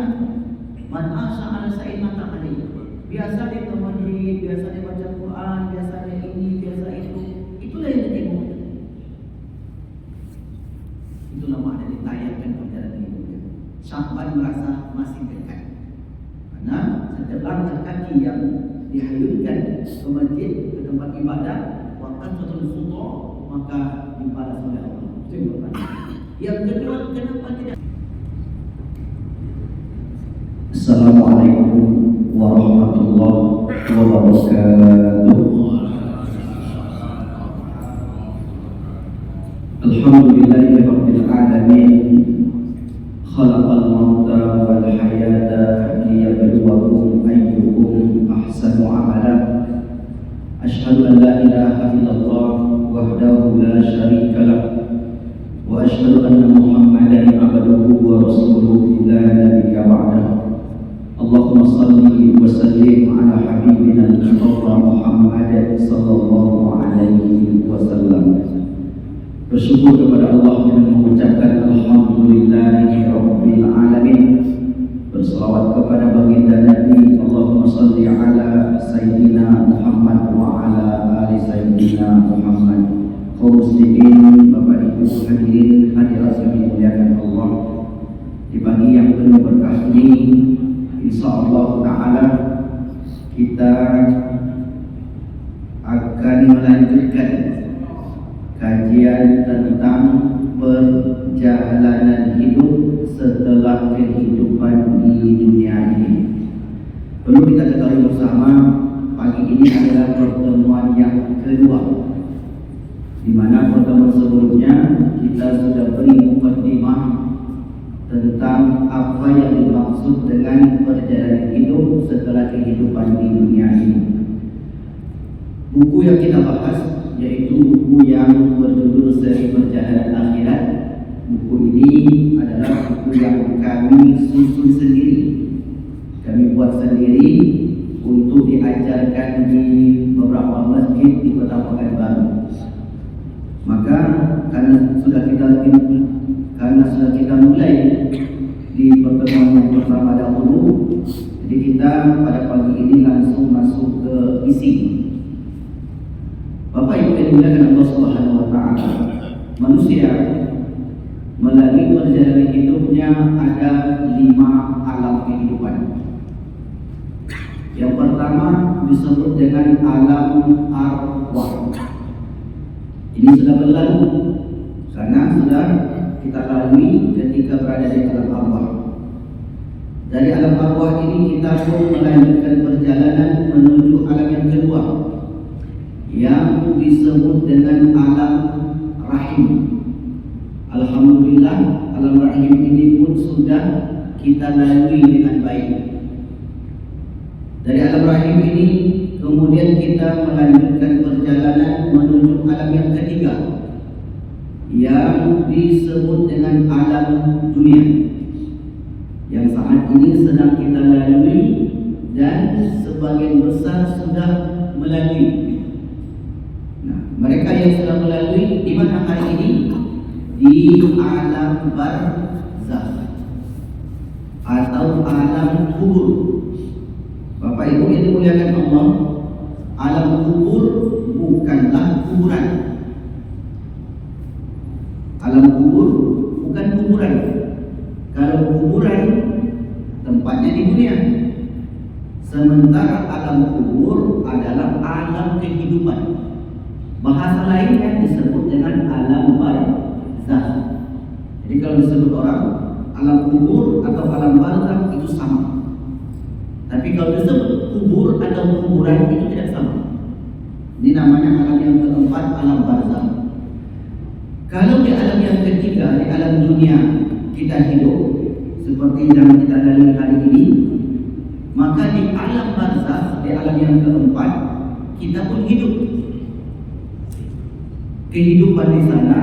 Ustaz. Man asya ala sa'id mata alih. Biasa dia ke masjid, biasa dia baca Quran, biasa dia ini, biasa itu. Itulah yang dia tengok. Itulah makna ditayangkan perjalanan hidupnya. Syahban merasa masih dekat. Karena setiap langkah kaki yang dihayunkan ke masjid, ke tempat ibadah, waqad fatul khuta, maka dibalas oleh Allah. Itu yang pertama. Yang kedua, kenapa tidak? Assalamualaikum warahmatullahi wabarakatuh. Alhamdulillahirabbil alamin. Khalaqal mauta wal hayata liyabluwakum ayyukum ahsanu amala. Asyhadu an la ilaha illallah wahdahu la syarika lah. Wa asyhadu anna Muhammadan abduhu wa rasuluhu la nabiyya ba'dahu. Allahumma salli wa sallim ala habibina al-mustafa Muhammad sallallahu alaihi wasallam. Bersyukur kepada Allah dengan mengucapkan alhamdulillahi rabbil alamin. Berselawat kepada baginda Nabi, Allahumma salli ala sayyidina Muhammad wa ala ali sayyidina Muhammad. Kaum muslimin, Bapak Ibu hadirin hadirat yang dimuliakan Allah, di pagi yang penuh berkah ini, insyaallah taala kita akan melanjutkan kajian tentang perjalanan hidup setelah kehidupan di dunia ini. Perlu kita ketahui bersama, pagi ini adalah pertemuan yang kedua, di mana pertemuan sebelumnya kita sudah beri mukadimah tentang apa yang dimaksud dengan perjalanan hidup setelah kehidupan di dunia ini. Buku yang kita bahas yaitu buku yang berjudul Seri Perjalanan Akhirat. Buku ini adalah buku yang kami susun sendiri, kami buat sendiri untuk diajarkan di beberapa masjid di Kota Pekanbaru. Maka karena sudah kita mulai di pertemuan yang pertama dahulu, jadi kita pada pagi ini langsung masuk ke isi. Bapak Ibu yang dimuliakan Allah Subhanahu wa taala, manusia melalui perjalanan hidupnya ada 5 alam kehidupan. Yang pertama disebut dengan alam arwah. Ini sudah berlalu karena sudah kita lalui ketika berada di alam arwah. Dari alam arwah ini kita pun melanjutkan perjalanan menuju alam yang kedua, yang disebut dengan alam rahim. Alhamdulillah, alam rahim ini pun sudah kita lalui dengan baik. Dari alam rahim ini kemudian kita melanjutkan perjalanan menuju alam yang ketiga, yang disebut dengan alam dunia, yang saat ini sedang kita lalui dan sebagian besar sudah melalui. Nah, mereka yang sudah melalui di mana hari ini? Di alam barzakh atau alam kubur. Bapak Ibu yang dimuliakan Allah, alam kubur bukanlah kuburan. Alam kubur bukan kuburan. Kalau kuburan tempatnya di dunia, sementara alam kubur adalah alam kehidupan. Bahasa lainnya disebut dengan alam barzakh. Jadi kalau disebut orang alam kubur atau alam barzakh itu sama. Tapi kalau disebut kubur atau kuburan itu tidak sama. Ini namanya alam yang keempat, alam barzakh. Kalau di alam yang ketiga, di alam dunia kita hidup seperti yang kita lalui hari ini, maka di alam barzakh, di alam yang keempat, kita pun hidup. Kehidupan di sana,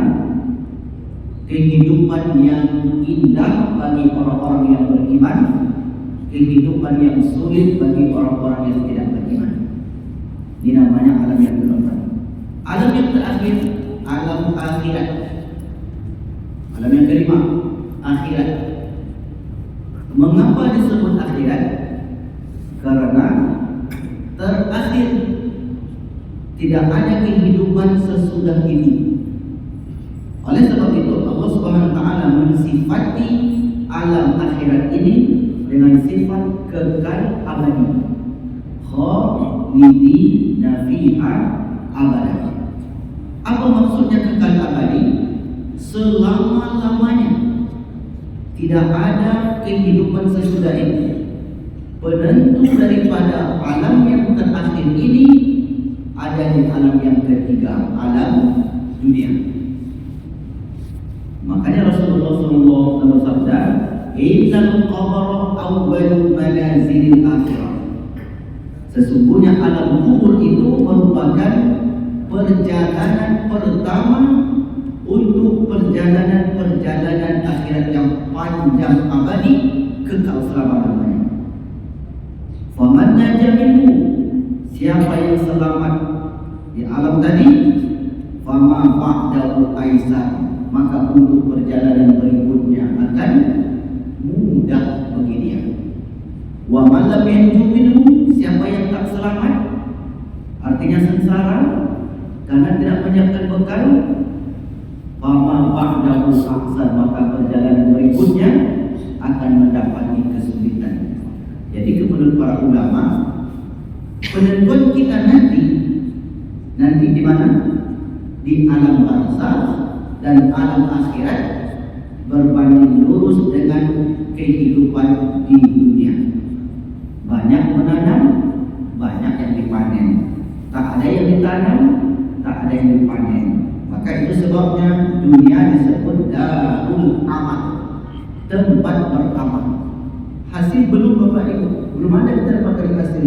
kehidupan yang indah bagi orang-orang yang beriman, kehidupan yang sulit bagi orang-orang yang tidak beriman. Ini namanya alam yang keempat. Alam yang terakhir, alam akhirat. Alam yang kelima, akhirat. Mengapa disebut akhirat? Karena terakhir, tidak ada kehidupan sesudah ini. Oleh sebab itu Allah Subhanahu wa taala mensifati alam akhirat ini dengan sifat kekal abadi. Khalidina fiha abada. Apa maksudnya kekal abadi? Selama-lamanya. Tidak ada kehidupan sesudah ini. Penentu daripada alam yang terakhir ini ada di alam yang ketiga, alam dunia. Makanya Rasulullah SAW bersabda, "Innal qabra awwalu manazilil akhirah." Sesungguhnya alam kubur itu merupakan perjalanan pertama untuk perjalanan akhirat yang panjang abadi, kekal selama-lamanya. Faman naja minhu, siapa yang selamat di alam tadi, fama ba'dahu aisar, maka untuk perjalanan berikutnya akan mudah bagi dia. Wa man lam yanju minhu, siapa yang tak selamat, artinya sengsara karena tidak menyiapkan bekal, fama ba'dahu aisar, maka perjalanan berikutnya akan mendapati kesulitan. Jadi menurut para ulama, penentuan kita nanti di mana? Di alam barzakh dan alam akhirat berbanding lurus dengan kehidupan di dunia. Banyak menanam, banyak yang dipanen. Tak ada yang ditanam, tak ada yang dipanen. Maka itu sebabnya dunia disebut darul amal, tempat beramal. Hasil belum Bapak Ibu, belum ada kita dapatkan hasil.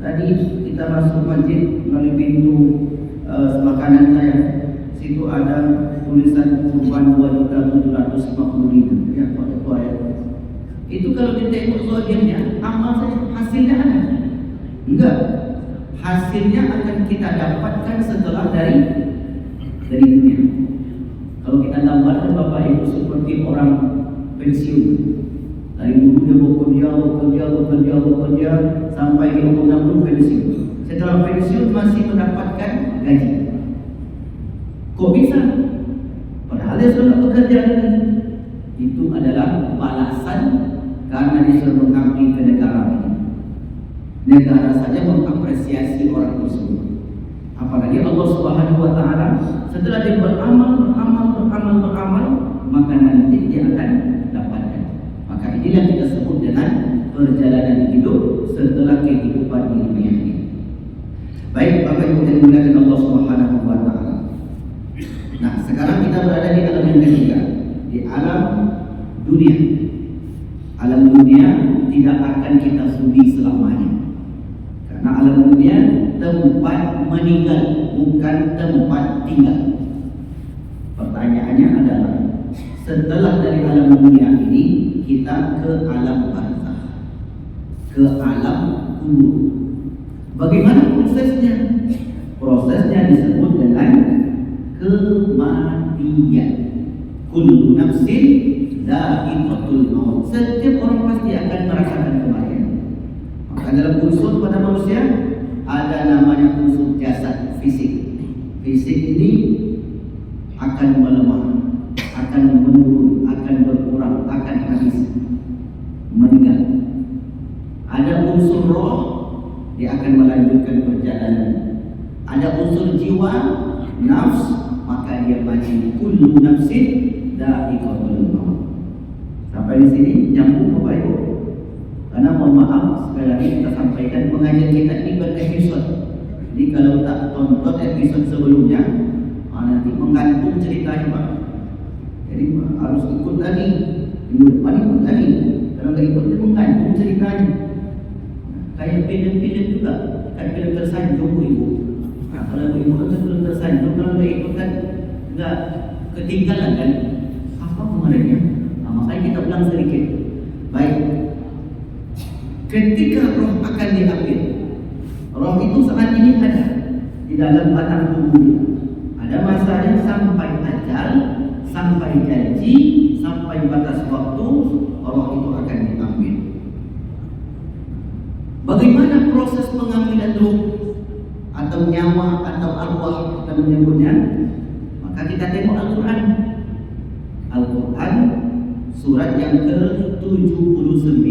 Tadi kita masuk masjid melalui pintu sebelah kanan saya. Situ ada tulisan kurban 2.750.000. Ya, Pak Ketua ya. Itu kalau ditengok zahirnya, amal saja, hasilnya ada? Enggak. Hasilnya akan kita dapatkan setelah dari dunia. Kalau kita gambarkan Bapak Ibu seperti orang pensiun. Dari dulu dia bekerja sampai di umur 60 pensiun. Setelah pensiun masih mendapatkan gaji. Kok bisa? Padahal dia sudah bekerja lagi. Itu adalah balasan karena dia sudah mengabdi ke negara ini. Negara saja mengapresiasi orang tersebut. Apalagi Allah Subhanahu wa taala, setelah dia beramal, maka nanti dia akan dapatkan. Maka inilah kita sebut dengan perjalanan hidup setelah kehidupan di dunia ini. Baik Bapak Ibu yang dimuliakan Allah Subhanahu wa taala. Nah, sekarang kita berada di alam yang ketiga, di alam dunia. Alam dunia tidak akan kita sudi selamanya. Karena alam dunia tempat meninggal, bukan tempat tinggal. Pertanyaannya adalah, setelah dari alam dunia ini kita ke alam barzakh, ke alam kubur. Bagaimana prosesnya? Prosesnya disebut dengan kematian. Kullu nafsin dha'iqatul maut. Setiap orang pasti akan merasakan kematian. Maka dalam unsur pada manusia ada namanya unsur jasad, fisik. Fisik ini akan melemah, akan menurun, akan berkurang, akan habis, meninggal. Ada unsur roh, dia akan melanjutkan perjalanan. Ada unsur jiwa, nafs, maka dia mati. Kullu nafsin dha'iqatul maut. Sampai di sini nyambung Bapak Ibu. Karena mohon maaf sekali lagi kita sampaikan pengajian kita ini berepisode. Jadi kalau tak tonton episode sebelumnya, nanti menggantung ceritanya Pak. Jadi harus ikut lagi, minggu depan ikut lagi. Kalau nggak ikut dia menggantung ceritanya. Kayak film-film juga, kayak film tersanjung Ibu. Nah, kalau Ibu kan film tersanjung, kalau nggak ikut kan nggak ketinggalan kan? Apa kemarinnya? Nah, makanya kita ulang sedikit. Baik. Ketika roh akan diambil, roh itu saat ini ada di dalam batang tubuh. Ada masanya sampai ajal, sampai janji, sampai batas waktu, Allah itu akan diambil. Bagaimana proses pengambilan ruh atau nyawa atau arwah kita menyebutnya? Maka kita tengok Al-Quran. Al-Quran surat yang ke-79,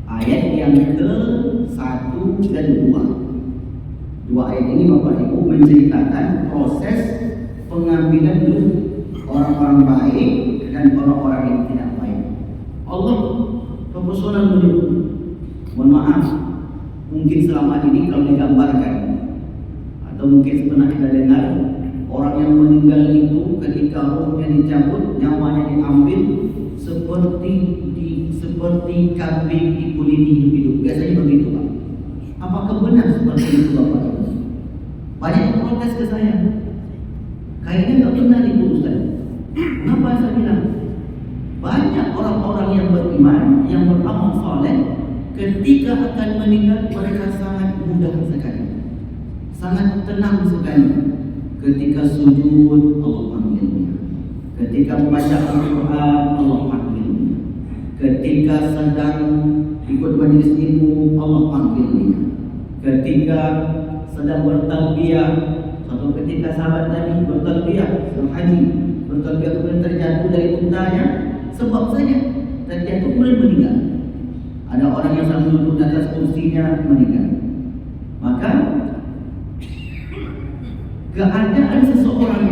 ayat yang ke-1 dan 2. Dua ayat ini Bapak Ibu menceritakan proses pengambilan ruh orang-orang baik dan orang-orang yang tidak baik. Allah proporsional menyebut. Mohon maaf, mungkin selama ini kalau digambarkan atau mungkin pernah kita dengar, orang yang meninggal itu ketika rohnya dicabut, nyawanya diambil seperti kambing dikuliti hidup-hidup. Biasanya begitu, Pak. Apakah benar seperti itu, Bapak? Banyak yang protes ke saya. Kayaknya nggak benar itu, Ustaz. Kenapa saya bilang? Banyak orang-orang yang beriman, yang beramal saleh, ketika akan meninggal mereka sangat mudah sekali, sangat tenang sekali. Ketika sujud, Allah panggilnya. Ketika membaca Al-Quran, Allah panggilnya. Ketika sedang ikut majelis ilmu, Allah panggilnya. Ketika sedang bertalbiyah, suatu ketika sahabat Nabi bertalbiyah, berhaji, bertalbiyah kemudian terjatuh dari untanya, sebab saja terjatuh kemudian meninggal. Ada orang yang sedang duduk di atas kursinya meninggal. Maka keadaan seseorang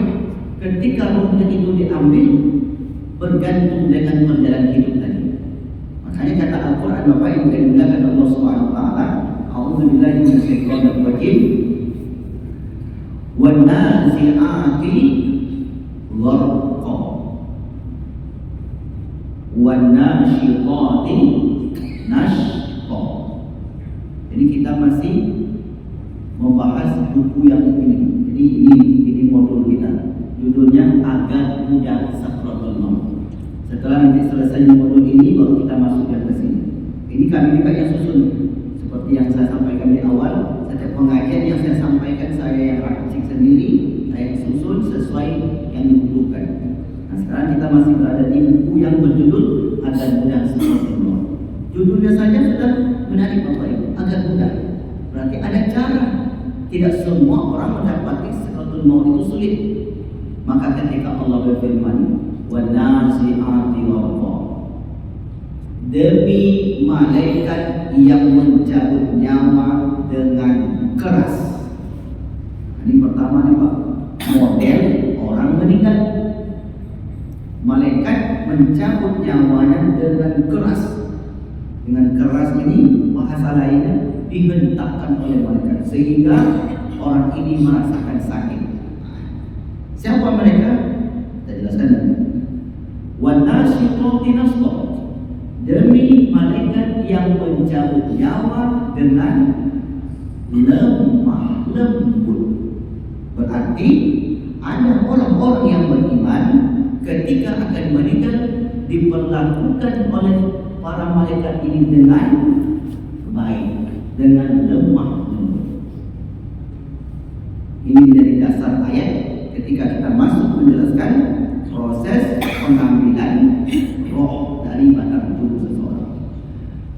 ketika rohnya itu diambil bergantung dengan perjalanan hidup tadi. Makanya kata Al-Quran, Bapak Ibu yang dimuliakan Allah Subhanahu wa taala, a'udzubillahi minasyaitonir rajim. Wan nazi'ati gharqa wan nasyitati nashqa. Jadi kita masih membahas buku yang ini. Jadi ini modul kita. Judulnya Agar Mudah Sakratul Maut. Setelah nanti selesai modul ini baru kita masuk yang ke sini. Ini kami juga yang susun. Seperti yang saya sampaikan di awal, setiap pengajian yang saya sampaikan saya yang racik sendiri, saya susun sesuai yang dibutuhkan. Nah, sekarang kita masih berada di buku yang berjudul Agar Mudah Sakratul Maut. Judulnya saja sudah menarik, Bapak Ibu. Agar mudah. Berarti ada cara. Tidak semua orang mendapati sakratul maut itu sulit. Maka ketika Allah berfirman, "Wan nazi'ati gharqa," demi malaikat yang mencabut nyawa dengan keras. Ini pertama nih, Pak, model orang meninggal. Malaikat mencabut nyawanya dengan keras. Dengan keras ini bahasa lainnya dihentakkan oleh malaikat sehingga orang ini merasakan sakit. Siapa mereka? Kita jelaskan nanti. Wan nasyitati nashqa, demi malaikat yang mencabut nyawa dengan lemah lembut. Berarti ada orang-orang yang beriman ketika akan meninggal diperlakukan oleh para malaikat ini dengan baik, dengan lemah lembut. Ini menjadi dasar ayat ketika kita masuk menjelaskan proses pengambilan roh dari batang tubuh seseorang.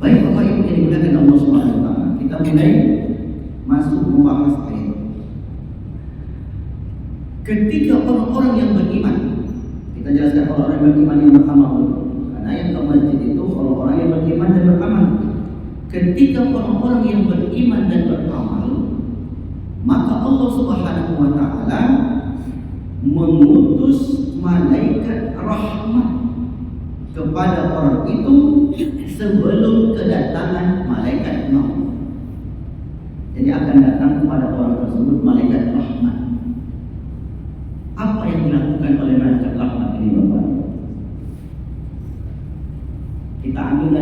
Baik Bapak Ibu yang dimuliakan Allah Subhanahu wa taala, kita mulai masuk membahas ayat. Ketika orang-orang yang beriman, kita jelaskan orang-orang yang beriman yang beramal, karena yang ke masjid itu orang-orang yang beriman dan beramal. Ketika orang-orang yang beriman dan beramal, maka Allah Subhanahu wa taala mengutus malaikat rahmat kepada orang itu sebelum kedatangan malaikat maut. Jadi akan datang kepada orang tersebut malaikat rahmat. Apa yang dilakukan oleh malaikat rahmat ini, Bapak? Kita ambil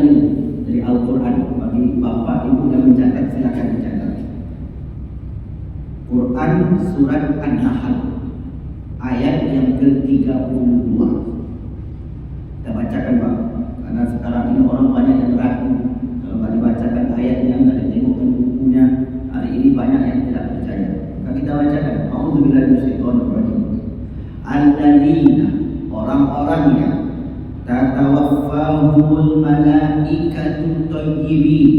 dari Al-Quran. Bagi Bapak Ibu yang mencatat, silakan dicatat. Quran surat An-Nahl ayat yang ke-32. Kita bacakan, Pak, karena sekarang ini orang banyak yang ragu. Kalau nggak dibacakan ayatnya, nggak ditengokkan bukunya, hari ini banyak yang tidak percaya. Maka kita bacakan. A'udzubillahi minasyaitonir rajim. Alladzina tawaffahumul malaikatu thayyibin,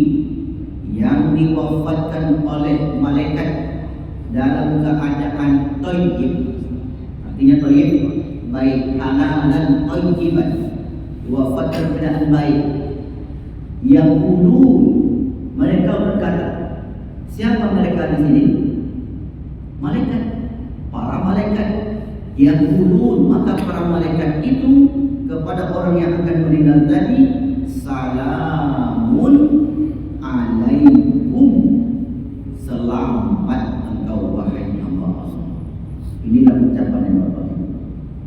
yang diwafatkan oleh malaikat dalam keadaan thayyib. Artinya thayyib baik halal dan thayyiban, diwafatkan keadaan baik. Yaqulun, mereka berkata. Siapa mereka di sini? Malaikat, para malaikat. Yaqulun, maka para malaikat itu kepada orang yang akan meninggal tadi, salamun alaikum, selamat engkau wahai hamba Allah. Inilah ucapan yang Bapak Ibu.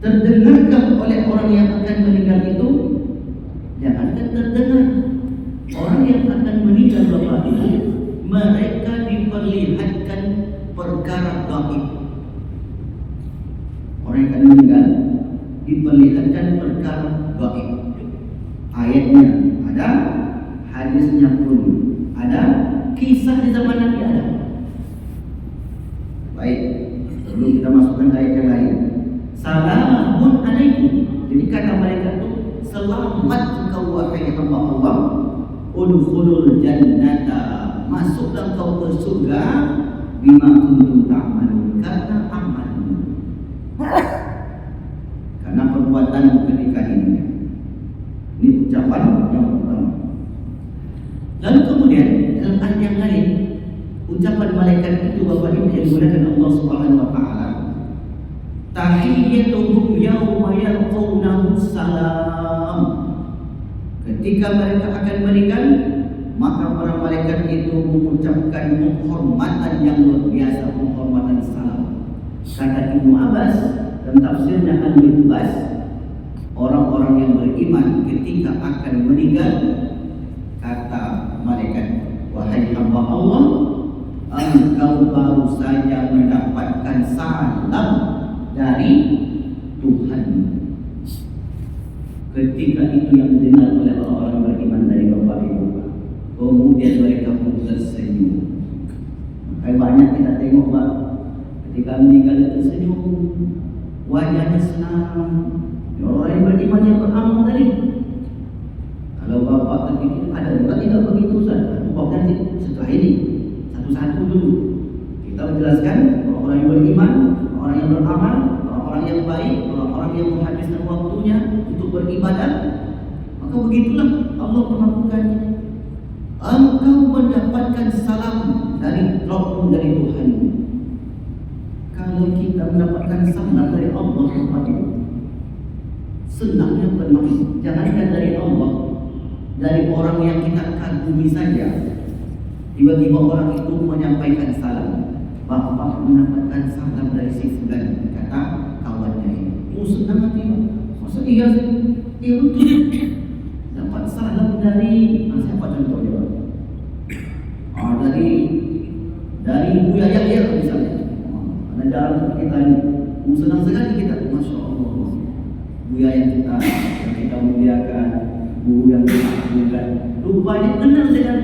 Terdengarkah oleh orang yang akan meninggal itu? Jangankan terdengar. Orang yang akan meninggal Bapak Ibu, mereka diperlihatkan perkara gaib. Orang yang akan meninggal diperlihatkan perkara gaib. Ayatnya ada, hadisnya pun ada, kisah di zaman Nabi ada. Baik, sebelum kita masukkan ayat yang lain, salamun alaikum. Jadi kata mereka itu, selamat engkau wahai hamba Allah, udkhulul jannata, masuklah kau ke surga, bima kuntum ta'malun, karena amalmu, karena perbuatan ketika ini. Ini ucapan yang pertama. Lalu kemudian dalam ayat yang lain, ucapan malaikat itu Bapak Ibu yang digunakan Allah Subhanahu wa taala, tahiyyatuhum yauma yalqawnahu salam. Ketika mereka akan meninggal, maka para malaikat itu mengucapkan penghormatan yang luar biasa, penghormatan salam. Kata Ibnu Abbas dalam tafsirnya Al-Minbas, orang-orang yang beriman ketika akan meninggal, kata malaikat, wahai hamba Allah, engkau baru saja mendapatkan salam dari Tuhan. Ketika itu yang didengar oleh orang-orang beriman dari Bapak Ibu, kemudian mereka pun tersenyum. Makanya banyak kita tengok Pak, ketika meninggal itu senyum, wajahnya senang. Orang yang beriman yang beramal tadi. Kalau Bapak terpikir ada juga tidak begitu Ustaz, Bapak nanti setelah ini satu-satu dulu kita menjelaskan orang yang beriman, orang yang beramal, orang yang baik, orang yang menghabiskan waktunya untuk beribadah. Maka begitulah Allah melakukannya. Engkau mendapatkan salam dari Rabbmu, dari Tuhanmu. Kalau kita mendapatkan salam dari Allah, senangnya bermaksud, jangankan dari Allah, dari orang yang kita kagumi saja. Tiba-tiba orang itu menyampaikan salam, Bapak mendapatkan salam dari si fulan, kata kawannya ini. Oh, senang hati, masa iya sih? Iya betul. Dapat salam dari siapa contohnya Pak? Dari Buya Yahya misalnya. Ada jalan kita ini, senang sekali kita, masya Allah. Buya yang kita muliakan, guru yang kita muliakan, rupanya kenal dengan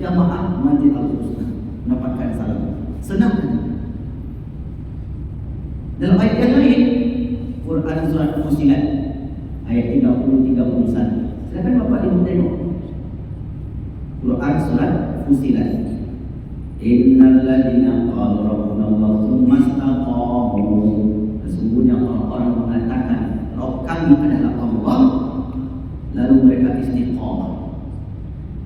jamaah Masjid Al-Husna, mendapatkan salam. Senang kan? Dalam ayat yang lain, Quran surat Fussilat ayat 30-31. Silakan Bapak Ibu tengok. Quran surat Fussilat. Innal ladzina qalu rabbuna Allah tsumma istaqamu. Sesungguhnya orang-orang mengatakan Rabb kami adalah Allah, lalu mereka istiqamah.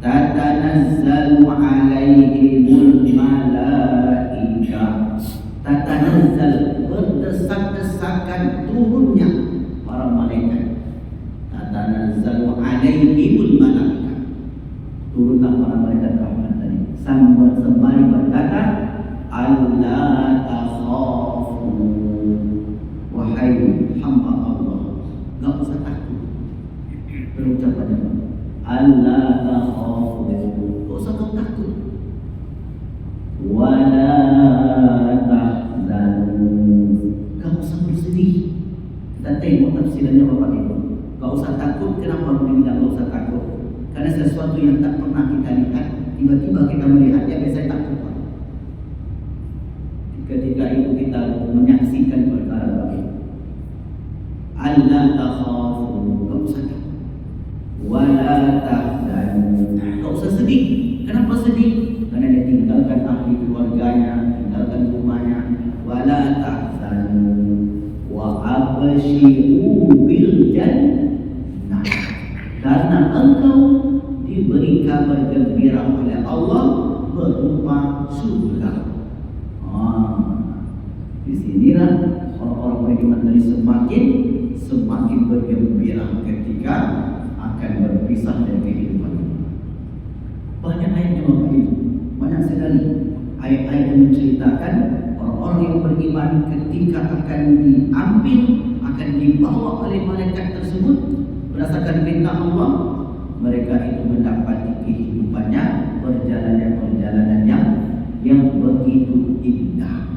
Tatanazzalu alaihimul malaika. Tatanazzal, berdesak-desakan turunnya para malaikat. Tatanazzalu alaihimul malaika. Turunlah para malaikat rahmat tadi. Sembari berkata, Allah takhafu, wahai hamba Allah, enggak usah takut. Berucapannya Allah takhafu, enggak usah takut. Wala tahzanu, enggak usah bersedih. Kita tengok tafsirannya Bapak Ibu. Enggak usah takut. Kenapa begini? Enggak usah takut? Karena sesuatu yang tak pernah kita lihat, tiba-tiba kita melihatnya, biasanya takut. Ketika itu kita menyaksikan perkara baik. Allah takhafu, enggak usah takut. engkau diberi kabar gembira oleh Allah berupa surga. Di sinilah orang-orang beriman tadi semakin bergembira ketika akan berpisah dari kehidupan ini. Banyak ayatnya Bapak Ibu, banyak sekali ayat-ayat yang menceritakan orang-orang yang beriman ketika akan diambil, akan dibawa oleh malaikat tersebut berdasarkan perintah Allah, mereka itu mendapati kehidupannya perjalanan yang begitu indah.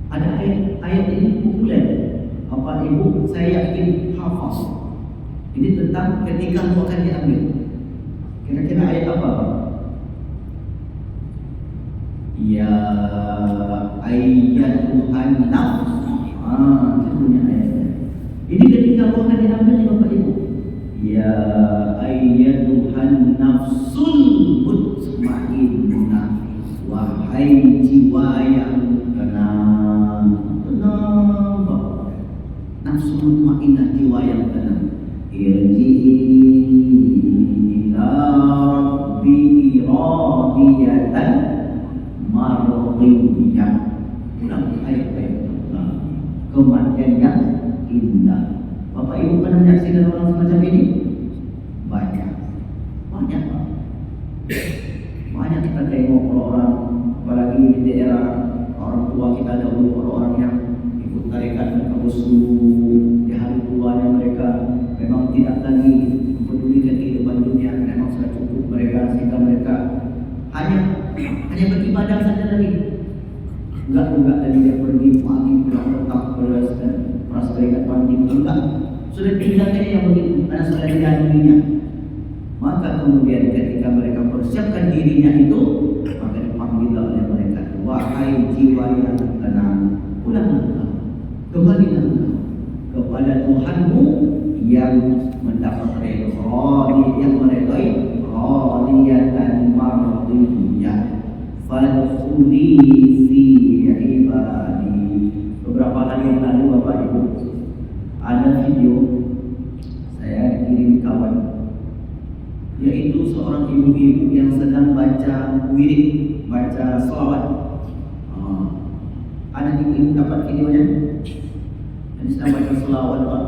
Ada ayat ini populer, Bapak Ibu saya yakin hafal. Ini tentang ketika mau akan diambil. Kira-kira ayat apa Pak? Ya ayyatuhan nafs. Itu punya ayatnya. Ini ketika mau akan diambil nih Bapak Ibu. Ya ayyatuhan nafsul mutmainnah. Wahai jiwa yang tenang. Nafsu mutmainnah, jiwa yang tenang. Irji'i ila rabbiki radiyatan mardiyah. Ulang ayat-ayat itu. Kematian yang indah. Bapak Ibu pernah menyaksikan orang semacam ini? Banyak Pak. Banyak kita tengok orang, apalagi di daerah orang tua kita dahulu, orang-orang yang ikut tarekat mereka di hari tuanya mereka memang tidak lagi mempedulikan kehidupan dunia, memang sudah cukup mereka, sehingga mereka hanya beribadah saja lagi. Enggak tadi dia pergi pagi pulang petang beras terikat panting, enggak. Sudah tinggalkan yang begitu karena sudah tidak dirinya. Maka kemudian ketika mereka persiapkan dirinya itu, maka dipanggil oleh mereka, wahai jiwa yang tenang, pulanglah, kembalilah kepada Tuhanmu yang mendapat yang meredai radiyatan mardiyah. Fadkhuli fi ibadi. Beberapa hari yang lalu Bapak Ibu ada video saya dikirim kawan, yaitu seorang ibu-ibu yang sedang baca wirid, baca selawat. Ada di dapat videonya? Jadi sedang baca selawat Pak.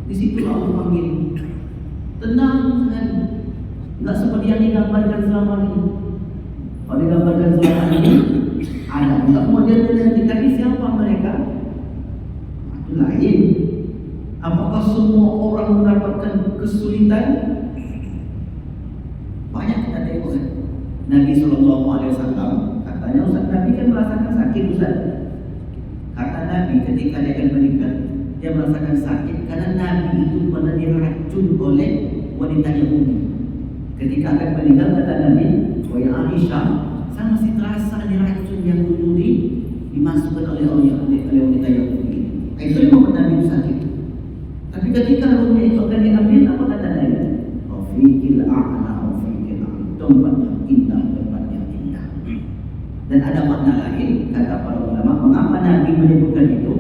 Di situ Allah panggil, tenang sekali, nggak seperti yang digambarkan selama ini. Kalau digambarkan selama ini, ada nggak model nanti tadi siapa mereka? Itu lain. Apakah semua orang mendapatkan kesulitan? Banyak kita tengok kan. Nabi SAW katanya Ustaz, Nabi kan merasakan sakit Ustaz. Kata Nabi ketika dia akan meninggal, dia merasakan sakit karena Nabi itu pernah diracun oleh wanita Yahudi. Ketika akan meninggal kata Nabi, wahai Aisyah, saya masih terasa diracun yang dulu dimasukkan oleh wanita Yahudi. Itu yang membuat Nabi itu sakit. Tapi ketika ruhnya itu akan diambil, apa kata Nabi? Rafiqil a'la, rafiqil a'la, tempat yang indah, tempat yang indah. Dan ada makna lain, kata para ulama, mengapa Nabi menyebutkan itu?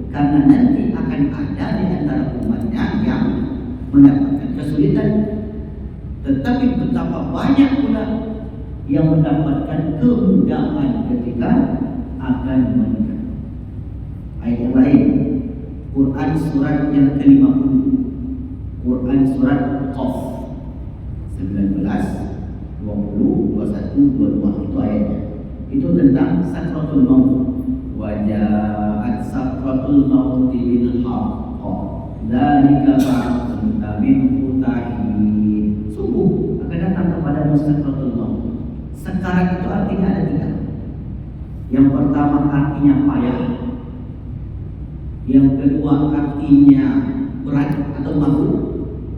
Karena nanti akan ada di antara umatnya yang mendapatkan kesulitan, tetapi betapa banyak pula yang mendapatkan kemudahan ketika akan menikah. Ayat yang lain, Quran surat yang ke-50, Quran surat Qaf 19, 20, 21, 22 itu ayatnya. Itu tentang sakratul maut. Waja'at sakratul maut bil haqq. Dzalika ba'dun minhu ta'in. Sungguh akan datang kepada sakratul maut. Sekarat itu artinya ada 3. Yang pertama artinya payah. Yang kedua artinya berat atau malu.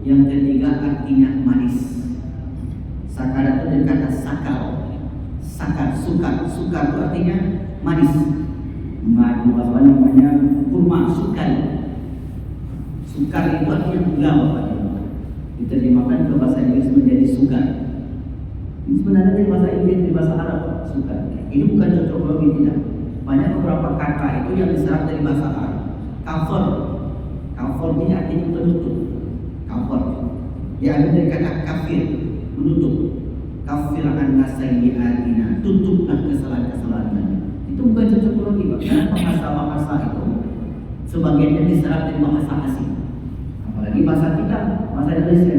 Yang ketiga artinya manis. Sakarat itu dari kata sakar. Sakar, sukar. Sukar itu artinya manis. Madu apa namanya? Kurma, sukar. Sukar itu artinya gula Bapak. Diterjemahkan ke bahasa Inggris menjadi sukar. Ini sebenarnya dari bahasa Inggris, dari bahasa Arab sukar. Ini bukan cocokologi, tidak. Banyak beberapa kata itu yang diserap dari bahasa Arab. Cover ini artinya penutup. kafir. Diambil dari kata kafir, menutup. Kafir anna sayyi'atina, tutuplah kesalahan-kesalahan kami. Itu bukan cocok lagi, Pak. Karena bahasa-bahasa itu sebagiannya diserap dari bahasa asing. Apalagi bahasa kita, bahasa Indonesia.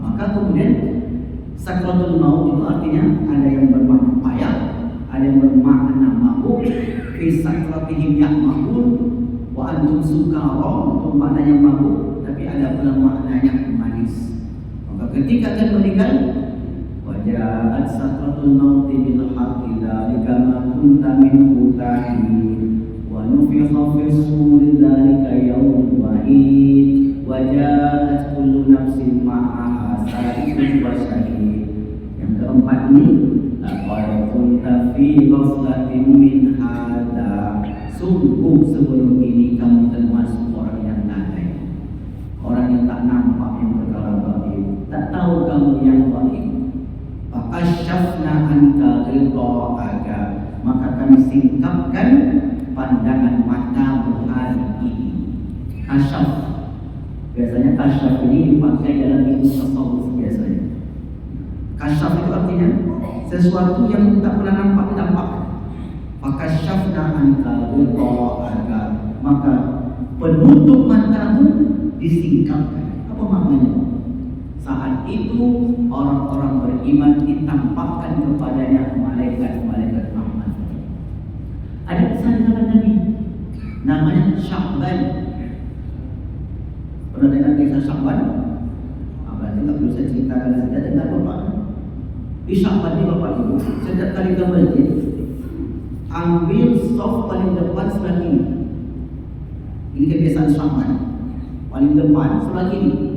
Maka kemudian sakratul maut itu artinya ada yang bermakna payah, ada yang bermakna mabuk, fi sakratihim ya'mahun, wa antum sukara, itu maknanya mabuk, tapi ada pula maknanya manis. Maka ketika akan meninggal, waja'at sakratul maut bil haqqi dzalika ma kunta minhu tahid, wa nufikha fis suri dzalika yaumul wa'id, waja'at kullu nafsin ma'aha sa'ikun wa syahid. Yang keempat ini, laqad kunta fi ghaflatin min hadza, sungguh sebelum ini kamu termasuk orang yang lalai, orang yang tak nampak yang perkara gaib, tak tahu kamu yang gaib. Fakasyafna anka ghita'aka, maka kami singkapkan pandangan matamu hari ini. Kasyaf, biasanya kasyaf ini dipakai dalam ilmu tasawuf biasanya. Kasyaf itu artinya sesuatu yang tak pernah nampak ditampakkan. Fakasyafna anka ghita'aka, maka penutup matamu disingkapkan. Apa maknanya? Saat itu orang-orang beriman ditampakkan kepadanya malaikat-malaikat rahmat. Ada kisah di zaman Nabi, namanya Sya'ban. Pernah dengar kisah Sya'ban? Berarti tak perlu saya ceritakan, saya dengar Bapak. Di Sya'ban ni Bapak Ibu, setiap kali ke masjid, ambil soft paling depan sebelah kiri. Ini kebiasaan Sya'ban. Paling depan sebelah kiri.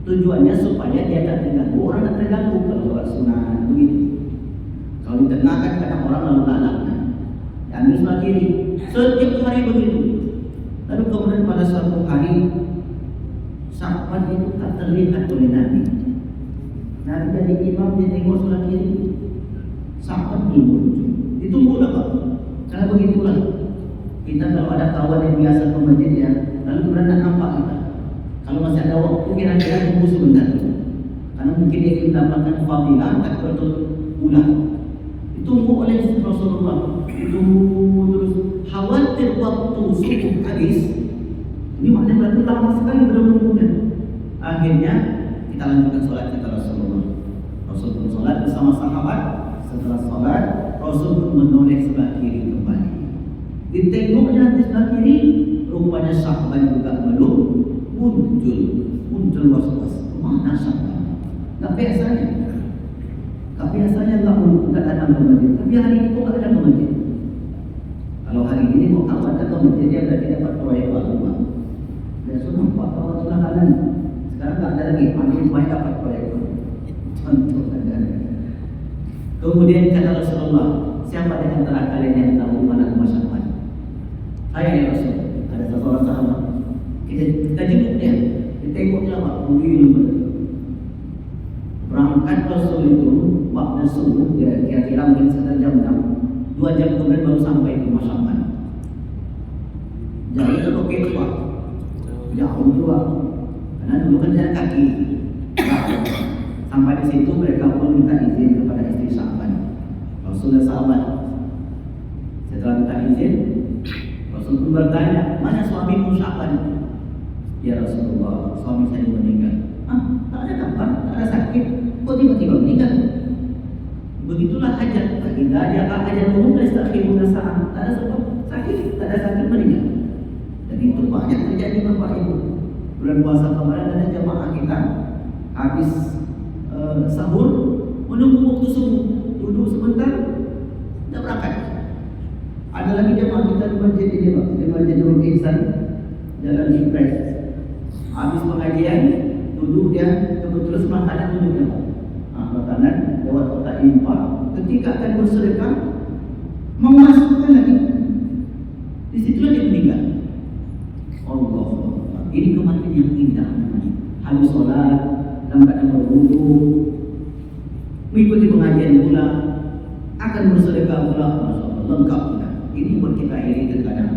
Tujuannya supaya dia tak terganggu, orang tak terganggu kalau sholat sunat begitu. Kalau di tengah kan kadang orang lalu lalang, ambil sebelah kiri. Setiap hari begitu. Lalu kemudian pada suatu hari, Sya'ban itu tak terlihat oleh Nabi. Nabi jadi imam, dia tengok sebelah kiri, Sya'ban belum muncul. Ditunggulah Pak. Karena begitulah. Kita kalau ada kawan yang biasa ke masjid ya, lalu kemudian tak nampak kita. Kalau masih ada waktu, kira-kira tunggu sebentar. Karena mungkin dia ingin mendapatkan fadilah, tak betul ulang. Ditunggu oleh Rasulullah. Ditunggu terus. Khawatir waktu subuh habis. Ini maknanya berarti lama sekali berumurnya. Akhirnya kita lanjutkan sholat kata Rasulullah. Rasul pun sholat bersama sahabat. Setelah sholat, Rasul pun menoleh sebelah kiri kembali. Ditengoknya di sebelah kiri, rupanya Sya'ban juga belum muncul was-was. Mana Sya'ban? Tak biasanya. Tak biasanya tak datang ke masjid. Tapi hari ini kok tak datang ke masjid? Kalau hari ini kok kawan datang ke masjid, dia berarti dapat proyek keluar. Dia sudah nampak kawan sudah kanan. Sekarang tak ada lagi. Makin banyak dapat proyek keluar. Contoh saja. Kemudian kata Rasulullah, siapa di antara kalian yang tahu mana rumah Sya'ban? Saya ya Rasul. Ada seorang sahabat. Kita jemput dia. Kita tengok dia Pak. Berangkat Rasul itu waktu subuh, dia kira-kira mungkin sekitar jam 6. 2 jam kemudian baru sampai di rumah Sya'ban. Jadi itu oke Pak. Jauh juga. Karena dulu kan jalan kaki. Sampai di situ mereka pun minta izin kepada istri Sya'ban. Rasul dan sahabat. Setelah minta izin, Rasul pun bertanya, mana suamimu Sya'ban? Ya Rasulullah, suami saya meninggal. Tak ada kabar, tak ada sakit. Kok tiba-tiba meninggal? Begitulah hajat. Kita ajak umum dan istakhiruna sa'ah. Tak ada sebab sakit, tak ada sakit meninggal. Dan itu banyak terjadi Bapak Ibu. Bulan puasa kemarin ada jamaah kita habis sahur, menunggu waktu subuh, duduk sebentar, dah berangkat. Ada lagi jemaah kita di masjid ini Pak, di masjid Nurul Ihsan, Jalan Impres. Habis pengajian, duduk dia kebetulan sebelah kanan duduknya Pak. Sebelah kanan lewat kotak infak. Ketika akan bersedekah, memasukkan lagi. Di situlah dia meninggal. Allah, ini kematian yang indah. Habis sholat, dalam keadaan berwudu, mengikuti pengajian pula, akan bersedekah pula, Masya Allah, lengkap pula. Ini buat kita iri terkadang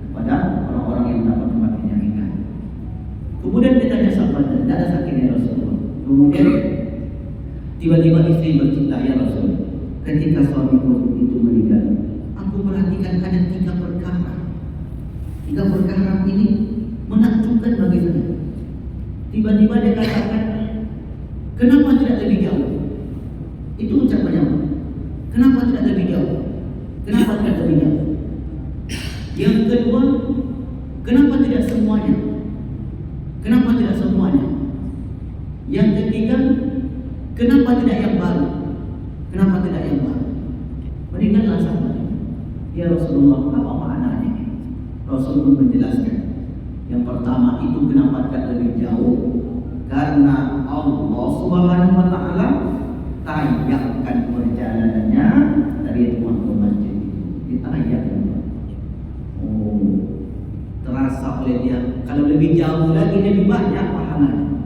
kepada orang-orang yang mendapat kematian yang indah. Kemudian dia tanya sahabat, tidak ada sakitnya Rasulullah. Kemudian tiba-tiba istri bercerita, ya Rasul, ketika suamiku itu meninggal, aku perhatikan ada 3 perkara. 3 perkara ini menakjubkan bagi saya. Tiba-tiba dia katakan, kenapa tidak lebih jauh? Itu ucapannya apa? Kenapa tidak lebih jauh? Kenapa tidak lebih jauh? Yang kedua, kenapa tidak semuanya? Kenapa tidak semuanya? Yang ketiga, kenapa tidak yang baru? Kenapa tidak yang baru? Meninggallah sahabat. Ya Rasulullah, apa maknanya? Rasulullah menjelaskan. Yang pertama itu kenapa tidak lebih jauh? Karena Allah Subhanahu wa taala tayangkan perjalanannya dari rumah ke masjid. Ditayangkan. Terasa oleh dia. Kalau lebih jauh lagi lebih banyak pahalanya.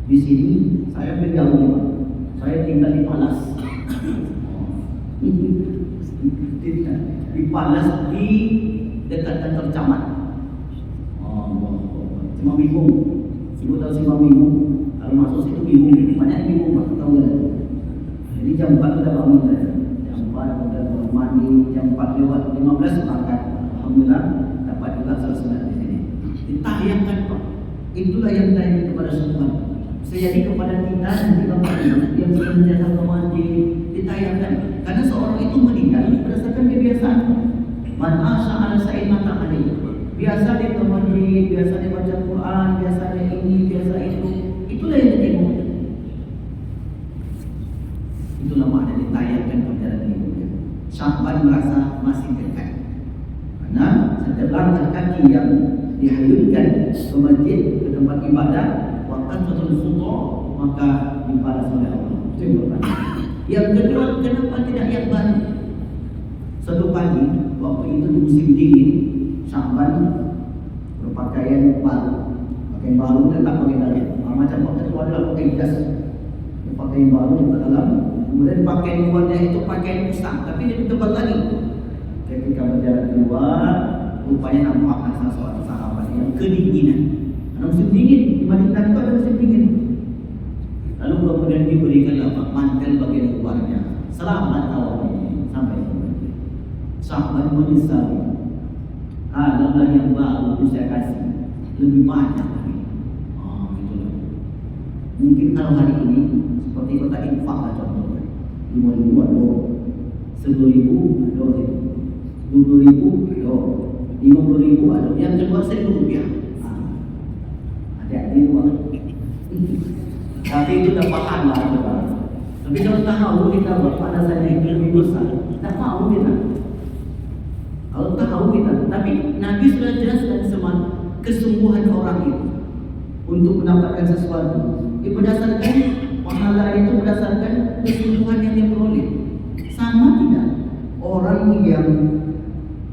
Di sini saya berjauh, saya tinggal di Palas. Di Palas di dekat kantor camat. Cuma bingung. Ibu tahu Simpang Bingung? Kalau masuk situ bingung. Banyak bingung, Pak. Tahu nggak? Jadi jam 4 sudah bangun saya. Jam 4 sudah mandi. Jam 4 lewat 15 berangkat. Alhamdulillah dapat juga selesai di sini. Ditayangkan, Pak. Itulah yang ditayangkan kepada semua. Jadi kepada kita dan kita yang senantiasa ke masjid ditayangkan. Karena seorang itu meninggal berdasarkan kebiasaan. Man asya ala sa'in mata alaih. Biasa dia ke masjid, biasa dia baca Quran, biasanya ini, biasa itu. Itulah yang ditengok. Itulah makna ditayangkan perjalanan hidupnya. Syahban merasa masih dekat. Karena setiap langkah kaki yang dihayunkan ke masjid, ke tempat ibadah, waktu betul khuda, maka dibalas oleh Allah. Itu yang pertama. Yang kedua, kenapa tidak yang baru? Satu pagi, waktu itu di musim dingin, Syahban berpakaian baru. Pakaian baru tetap pakai dalam. Macam waktu itu adalah pakai jas. Pakaian baru di dalam. Kemudian pakaian luarnya itu pakaian usang, tapi dia tebal lagi. Ketika berjalan keluar, rupanya nampak salah sahabat yang kedinginan. Ada musim dingin, di Madinah itu ada musim dingin. Lalu kemudian diberikan mantel bagian luarnya. Selamat awal ini sampai kemudian. Sahabat menyesali. Adalah yang baru itu saya kasih lebih banyak lagi. Itulah. Mungkin kalau hari ini seperti kota infak lah contohnya. 5.000 ada, 10.000 ada, 20.000 ada, 50.000 ada, yang kedua Rp1.000. Hati-hati buat. Tapi itu dah paham lah kita. Tapi kalau tahu kita buat pada saya yang lebih besar, tak tahu kita. Kalau tahu kita, tapi Nabi sudah jelaskan semua kesungguhan orang itu untuk mendapatkan sesuatu. Berdasarkan pahala itu berdasarkan kesungguhan yang dia peroleh. Sama tidak orang yang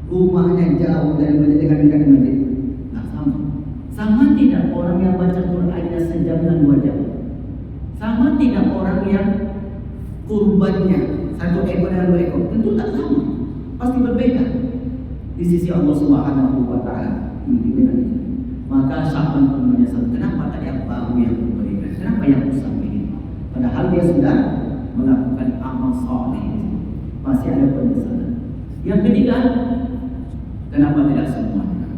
rumahnya jauh dari masjid dengan dekat masjid? Tak sama. Sama tidak orang yang baca Qurannya sejam dan 2 jam? Sama tidak orang yang kurbannya 1 ekor dan 2 ekor? Tentu tak sama. Pasti berbeda. Di sisi Allah Subhanahu wa taala. Maka Syahban pun menyesal, kenapa tak yang baru yang diberikan? Kenapa yang usang ini? Padahal dia sudah melakukan amal saleh. Masih ada penyesalan. Yang ketiga, kenapa tidak semuanya?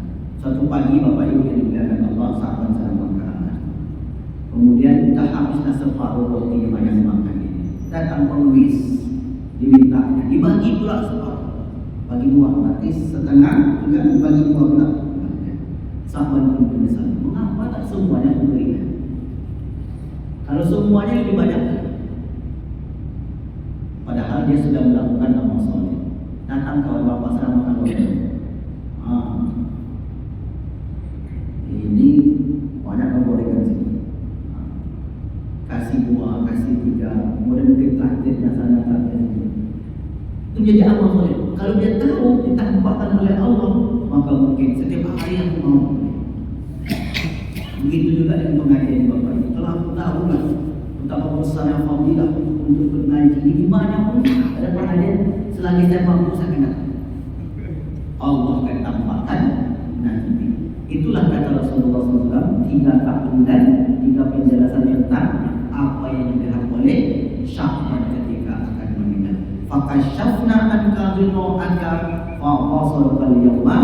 Suatu pagi Bapak Ibu yang dimuliakan Allah, Syahban sedang makan. Kemudian dah habislah separuh roti yang dimakan ini. Datang pengemis, dimintanya, dibagi pula separuh. Bagi 2, berarti setengah juga dibagi 2 pula. Sahabat pun menyesal, mengapa tak semuanya memberikan? Kalau semuanya lebih banyak, padahal dia sudah melakukan amal soleh. Datang kawan bapak sedang makan roti. Ini banyak membolehkan sini. Kasih 2, kasih 3, kemudian mungkin takdirnya sana takdirnya. Itu menjadi amal soleh. Kalau dia tahu ditampakkan oleh Allah, maka mungkin setiap hari aku mau. Begitu juga dengan pengajian Bapak Ibu. Kalau aku tahu lah betapa besarnya fadilah untuk berngaji di mana pun ada pengajian, selagi saya mampu saya akan datang. Allah akan tampakkan nanti. Itulah kata Rasulullah SAW, 3 tahunan, 3 penjelasan tentang apa yang dilihat oleh Syahban ketika akan meninggal. Fakashafna anka ghino'aka fa'basarukal yawma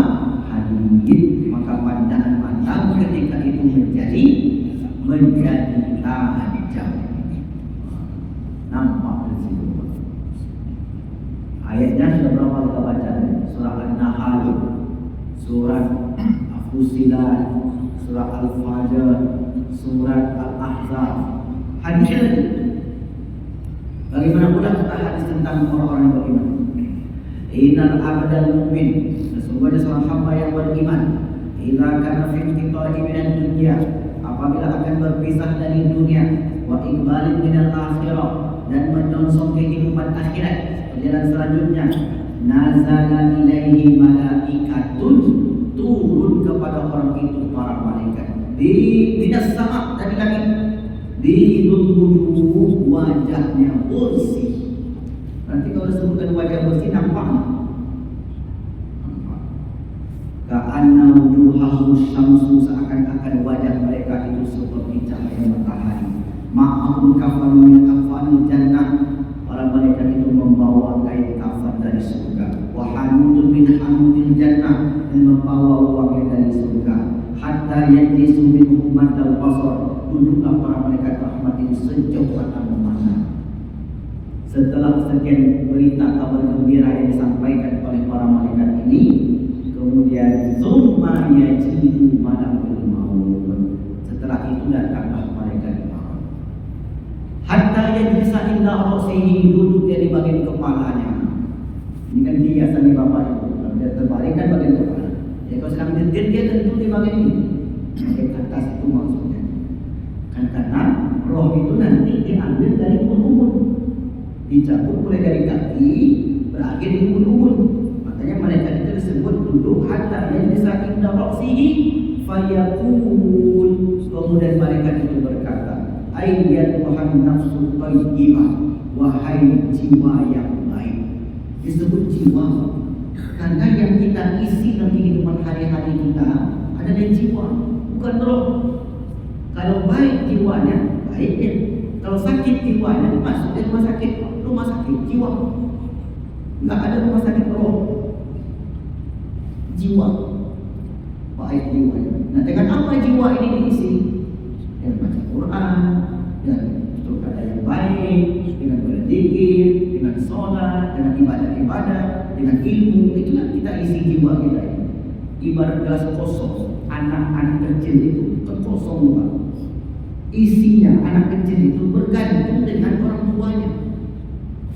hadid. Maka pandangan matamu ketika itu menjadi tajam. Nampak di situ. Ayatnya sudah berapa kita baca? Surah An-Nahl, Surah Fussilat, Surah Al-Fajr, Surah Al-Ahzab. Hadis lagi. Bagaimana pula kata hadis tentang orang-orang yang beriman? Innal abdal mu'min, sesungguhnya seorang hamba yang beriman, idza kana fi inqita'i minad dunya, apabila akan berpisah dari dunia, wa iqbalin minal akhirah, dan menyongsong kehidupan akhirat, perjalanan selanjutnya, nazala ilaihi malaikatun, turun kepada orang itu para malaikat di minas sama, dari langit, bidul wujuh, wajahnya bersih. Nanti kalau disebutkan wajah bersih, nampak. Ka'anna wujuhahum syamsu, seakan-akan wajah mereka itu seperti cahaya matahari. Ma'ahum kafan min akfanil jannah, para malaikat itu membawa kain kafan dari surga. Wa hanudun min hanudil jannah, dan membawa wangi dari surga. Hatta yajlisu minhum maddal basar, duduklah para malaikat rahmat ini sejauh mata memandang. Setelah sekian berita kabar gembira yang disampaikan oleh para malaikat ini, kemudian summa yajidu malakul maut, setelah itu datanglah malaikat maut. Hatta yajlisa inda ra'sihi, duduk dia di bagian kepalanya. Ini kan kiasan di Bapak Ibu, dia terbalik kan bagian kepala. Jadi kalau sedang nyetir dia tentu di bagian ini, bagian atas itu maksudnya. Kan karena roh itu nanti diambil dari ubun-ubun, dicabut mulai dari kaki, berakhir di ubun-ubun. Makanya malaikat itu disebut duduk hatta yajlisa inda ra'sihi fayaqul, kemudian malaikat itu berkata, ayyatuhan nafsu thayyibah, wahai jiwa yang baik. Disebut jiwa karena yang kita isi dalam kehidupan hari-hari kita adalah jiwa, bukan roh. Kalau baik jiwanya, baiknya. Kalau sakit jiwanya, masuk di rumah sakit. Rumah sakit jiwa, nggak ada rumah sakit roh. Jiwa, baik jiwanya. Nah, dengan apa jiwa ini diisi? Dengan baca Quran, dengan berkata yang baik, dengan berzikir, dengan sholat, dengan ibadah-ibadah, dengan ilmu. Itulah kita isi jiwa kita ini. Ibarat gelas kosong, anak-anak kecil itu kosong juga. Isinya anak kecil itu bergantung dengan orang tuanya.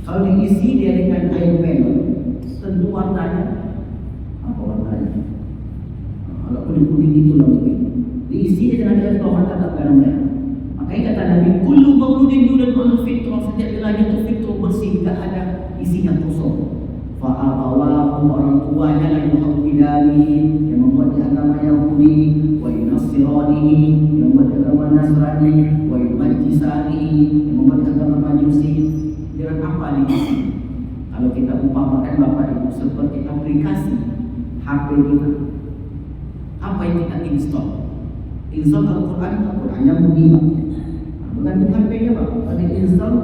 Kalau diisi dia dengan air melon, tentu warnanya apa warnanya? Kalau kuning-kuning itu lah mungkin. Diisi dia dengan air tomat atau garam merah. Makanya kata Nabi, kullu mauludin yuladu ala fitrah, setiap lahir itu fitrah bersih, tidak ada isinya kosong. Fa'abawahu, orang tuanya la yuhawwidani, yang membuat agama Yahudi, wa yunassiranihi, yang membuat agama Nasrani, wa yumajjisanihi, yang membuat agama Majusi. Dengan apa diisi? Kalau kita umpamakan Bapak Ibu seperti aplikasi HP kita, apa yang kita install? Install Al-Quran, Al-Qurannya bunyi Pak. Bukan HP-nya Pak, ada install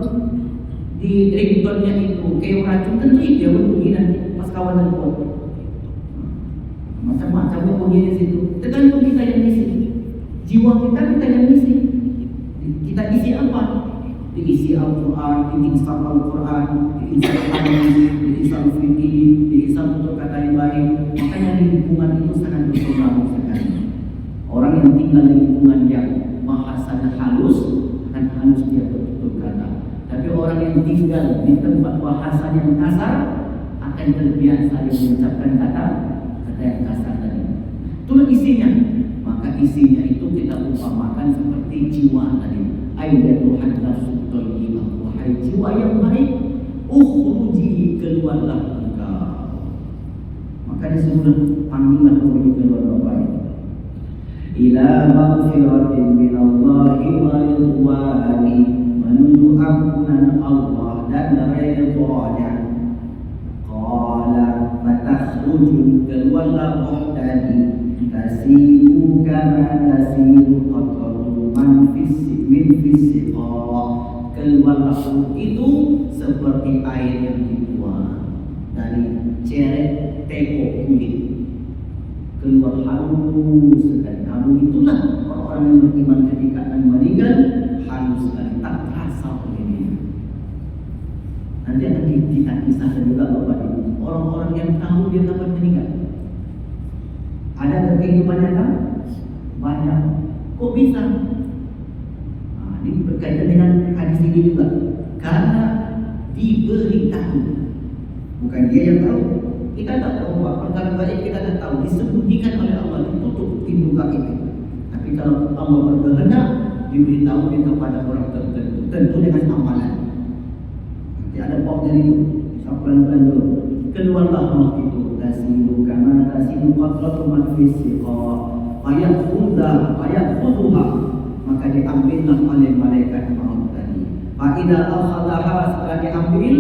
di ringtone-nya itu kayak racun, tentu dia berbunyi nanti pas kawan dan kawan. Macam-macam bunyi di situ. Tergantung kita yang isi. Jiwa kita yang isi. Kita isi apa? Diisi Al-Quran, diinstal Al-Quran, diinstal hadis, diinstal fikih, diinstal tutur kata yang baik. Makanya lingkungan itu sangat berpengaruh sekali. Orang yang tinggal di lingkungan yang bahasanya halus, akan halus dia bertutur kata. Tapi orang yang tinggal di tempat bahasanya yang kasar, akan terbiasa dia mengucapkan kata yang kasar tadi. Itulah isinya. Maka isinya itu kita umpamakan seperti jiwa tadi. Ayyatuhan nafsu thayyibah, wahai jiwa yang baik, ukhruji, keluarlah engkau. Maka disebut panggilan untuk keluar Bapak. Ila maghfiratin minallahi wa ridwani, menuju ampunan Allah dan ridwanya. Qala fatakhruju, keluarlah roh tadi, tasiru kama tasiru qatratu min fisiqa. Keluarlah ruh itu seperti air yang dituang dari ceret teko kulit, keluar halus sekali. Halus itulah orang-orang yang beriman ketika akan meninggal, halus sekali, tak terasa oleh dia. Nanti akan kita kisahkan juga Bapak Ibu, orang-orang yang tahu dia kapan meninggal. Ada kehidupan nyata? Banyak. Kok bisa? Ini berkaitan dengan hadis ini juga. Karena diberitahu, bukan dia yang tahu. Kita tak tahu apa perkara baik, kita tak tahu, disembunyikan oleh Allah, ditutup pintu itu. Tapi kalau Allah berkehendak, diberitahu dia kepada orang tertentu, tentu dengan amalan. Nanti ada pokoknya itu, pelan-pelan dulu. Keluarlah roh itu, tasilu kama tasilu qatratu min fisiqa, fayakhuduha, maka diambillah oleh malaikat maut tadi. Fa idza akhadhaha, setelah diambil,